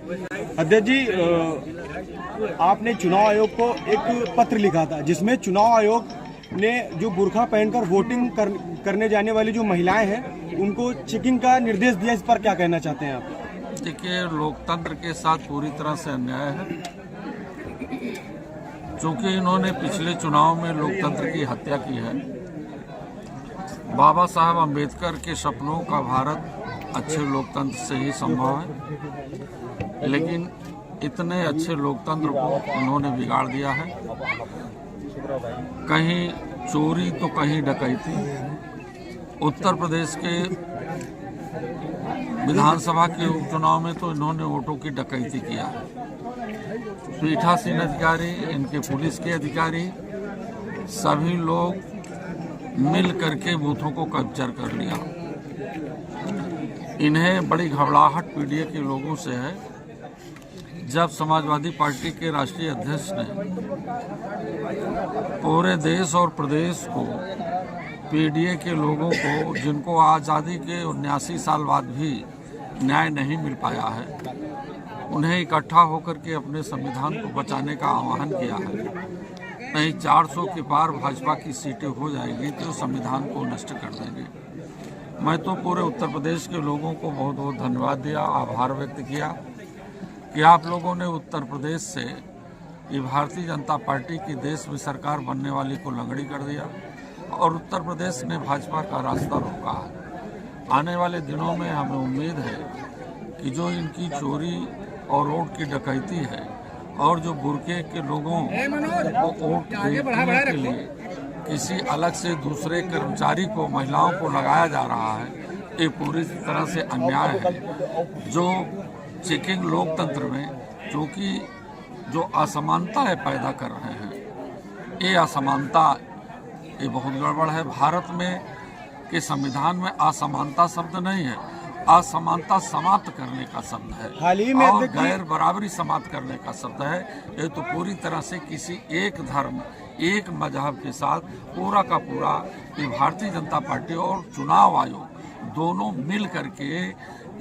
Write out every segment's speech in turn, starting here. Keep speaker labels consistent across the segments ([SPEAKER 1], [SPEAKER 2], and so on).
[SPEAKER 1] अध्यक्ष जी, आपने चुनाव आयोग को एक पत्र लिखा था जिसमें चुनाव आयोग ने जो बुर्का पहनकर वोटिंग करने जाने वाली जो महिलाएं हैं उनको चेकिंग का निर्देश दिया। इस पर क्या कहना चाहते हैं आप?
[SPEAKER 2] देखिए, लोकतंत्र के साथ पूरी तरह से अन्याय है, क्योंकि इन्होंने पिछले चुनाव में लोकतंत्र की हत्या की है। बाबा साहब अंबेडकर के सपनों का भारत अच्छे लोकतंत्र से ही संभव है, लेकिन इतने अच्छे लोकतंत्र को उन्होंने बिगाड़ दिया है। कहीं चोरी तो कहीं डकैती। उत्तर प्रदेश के विधानसभा के उपचुनाव में तो इन्होंने वोटों की डकैती किया। पीठासीन अधिकारी, इनके पुलिस के अधिकारी, सभी लोग मिल करके बूथों को कैप्चर कर लिया। इन्हें बड़ी घबराहट पीडीए के लोगों से है। जब समाजवादी पार्टी के राष्ट्रीय अध्यक्ष ने पूरे देश और प्रदेश को पीडीए के लोगों को, जिनको आज़ादी के 79 साल बाद भी न्याय नहीं मिल पाया है, उन्हें इकट्ठा होकर के अपने संविधान को बचाने का आह्वान किया है। नहीं 400 के पार भाजपा की सीटें हो जाएगी तो संविधान को नष्ट कर देंगे। मैं तो पूरे उत्तर प्रदेश के लोगों को बहुत बहुत धन्यवाद दिया, आभार व्यक्त किया कि आप लोगों ने उत्तर प्रदेश से ये भारतीय जनता पार्टी की देश में सरकार बनने वाली को लंगड़ी कर दिया और उत्तर प्रदेश ने भाजपा का रास्ता रोका है। आने वाले दिनों में हमें उम्मीद है कि जो इनकी चोरी और वोट की डकैती है और जो बुर्के के लोगों को वोट देने के लिए किसी अलग से दूसरे कर्मचारी को, महिलाओं को लगाया जा रहा है, ये पूरी तरह से अन्याय है। जो चेकिंग लोकतंत्र में क्योंकि जो असमानताएं पैदा कर रहे हैं, ये असमानता ये बहुत गड़बड़ है। भारत में के संविधान में असमानता शब्द नहीं है, असमानता समाप्त करने का शब्द है।
[SPEAKER 1] हाल ही में
[SPEAKER 2] और गैर बराबरी समाप्त करने का शब्द है। ये तो पूरी तरह से किसी एक धर्म, एक मजहब के साथ पूरा का पूरा ये भारतीय जनता पार्टी और चुनाव आयोग दोनों मिल करके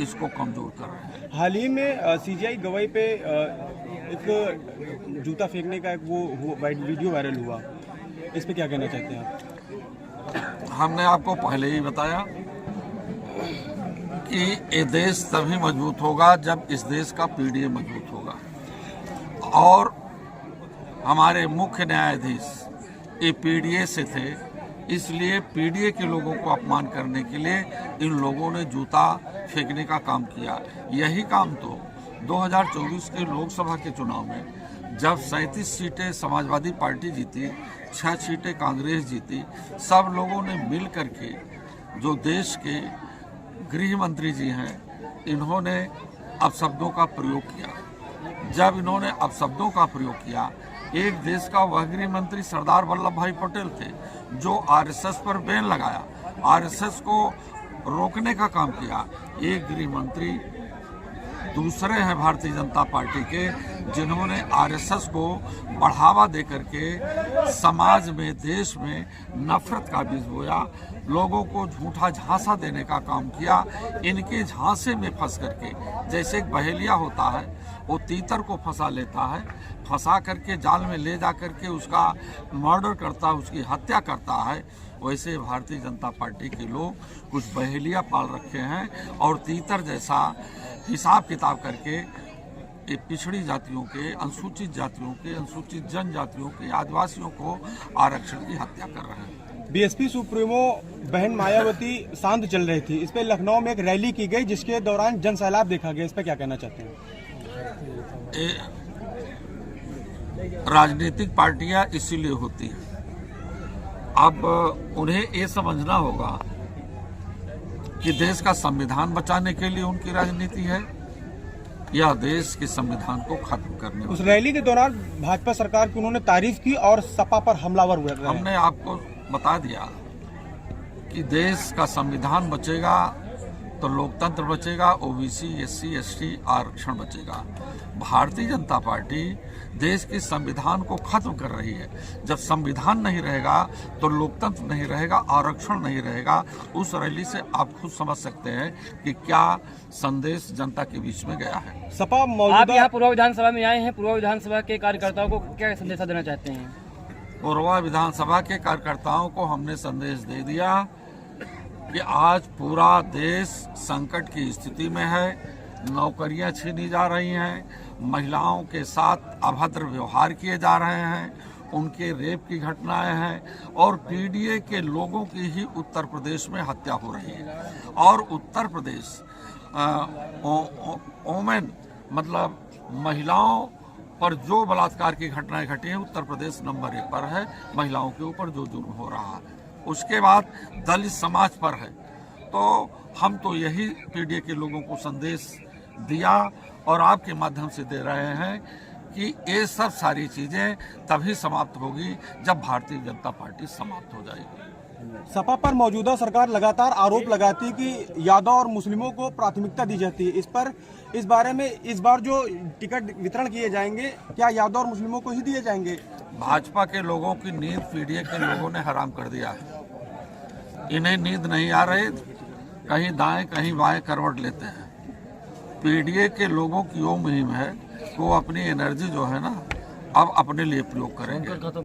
[SPEAKER 2] इसको कमजोर कर रहे हैं।
[SPEAKER 1] हाल ही में सीजीआई गवाही पे एक जूता फेंकने का एक वो वीडियो वायरल हुआ, इस पे क्या कहना चाहते हैं आप?
[SPEAKER 2] हमने आपको पहले ही बताया कि ये देश तभी मजबूत होगा जब इस देश का पीडीए मजबूत होगा। और हमारे मुख्य न्यायाधीश ये पीडीए से थे, इसलिए पीडीए के लोगों को अपमान करने के लिए इन लोगों ने जूता फेंकने का काम किया। यही काम तो 2024 के लोकसभा के चुनाव में जब 37 सीटें समाजवादी पार्टी जीती, 6 सीटें कांग्रेस जीती, सब लोगों ने मिल करके, जो देश के गृह मंत्री जी हैं, इन्होंने अपशब्दों का प्रयोग किया। जब इन्होंने अपशब्दों का प्रयोग किया, एक देश का वह गृह मंत्री सरदार वल्लभ भाई पटेल थे जो आरएसएस पर बैन लगाया, आरएसएस को रोकने का काम किया। एक गृह मंत्री दूसरे हैं भारतीय जनता पार्टी के जिन्होंने आरएसएस को बढ़ावा देकर के समाज में, देश में नफरत का बीज बोया, लोगों को झूठा झांसा देने का काम किया। इनके झांसे में फंस करके, जैसे एक बहेलिया होता है वो तीतर को फंसा लेता है, फंसा करके जाल में ले जा करके उसका मर्डर करता है, उसकी हत्या करता है, वैसे भारतीय जनता पार्टी के लोग कुछ बहेलिया पाल रखे हैं और तीतर जैसा हिसाब किताब करके ये पिछड़ी जातियों के, अनुसूचित जातियों के, अनुसूचित जनजातियों के, आदिवासियों को आरक्षण की हत्या कर रहे हैं।
[SPEAKER 1] बीएसपी सुप्रीमो बहन मायावती शांत चल रही थी, इस पे लखनऊ में एक रैली की गई जिसके दौरान जन सैलाब देखा गया, इस पे क्या कहना चाहते हैं?
[SPEAKER 2] राजनीतिक पार्टियां इसीलिए होती हैं। अब उन्हें ये समझना होगा कि देश का संविधान बचाने के लिए उनकी राजनीति है या देश के संविधान को खत्म करने।
[SPEAKER 1] उस रैली के दौरान भाजपा सरकार की उन्होंने तारीफ की और सपा पर हमलावर हुए।
[SPEAKER 2] हमने आपको बता दिया कि देश का संविधान बचेगा तो लोकतंत्र बचेगा, ओबीसी, एससी, एसटी आरक्षण बचेगा। भारतीय जनता पार्टी देश के संविधान को खत्म कर रही है। जब संविधान नहीं रहेगा तो लोकतंत्र नहीं रहेगा, आरक्षण नहीं रहेगा। उस रैली से आप खुद समझ सकते हैं कि क्या संदेश जनता के बीच में गया है।
[SPEAKER 1] सपा
[SPEAKER 3] आप
[SPEAKER 1] मौजूदा
[SPEAKER 3] यहाँ पूर्व विधानसभा में आए हैं, पूर्व विधानसभा के कार्यकर्ताओं को क्या संदेश देना चाहते हैं?
[SPEAKER 2] पूर्वा विधानसभा के कार्यकर्ताओं को हमने संदेश दे दिया कि आज पूरा देश संकट की स्थिति में है, नौकरियां छीनी जा रही हैं, महिलाओं के साथ अभद्र व्यवहार किए जा रहे हैं, उनके रेप की घटनाएं हैं और पीडीए के लोगों की ही उत्तर प्रदेश में हत्या हो रही है। और उत्तर प्रदेश ओमेन मतलब महिलाओं पर जो बलात्कार की घटनाएं घटी हैं, उत्तर प्रदेश नंबर 1 पर है। महिलाओं के ऊपर जो जुर्म हो रहा है, उसके बाद दलित समाज पर है। तो हम तो यही पीडीए के लोगों को संदेश दिया और आपके माध्यम से दे रहे हैं कि ये सब सारी चीजें तभी समाप्त होगी जब भारतीय जनता पार्टी समाप्त हो जाएगी।
[SPEAKER 1] सपा पर मौजूदा सरकार लगातार आरोप लगाती है कि यादव और मुस्लिमों को प्राथमिकता दी जाती है। इस बारे में इस बार जो टिकट वितरण किए जाएंगे, क्या यादव और मुस्लिमों को ही दिए जाएंगे?
[SPEAKER 2] भाजपा के लोगों की नींद पीडीए के लोगों ने हराम कर दिया है। इन्हें नींद नहीं आ रही, कहीं दाएं कहीं बाएं करवट लेते हैं। पीडीए के लोगों की वो मुहिम है, वो अपनी एनर्जी जो है ना अब अपने लिए प्रयोग करेंगे।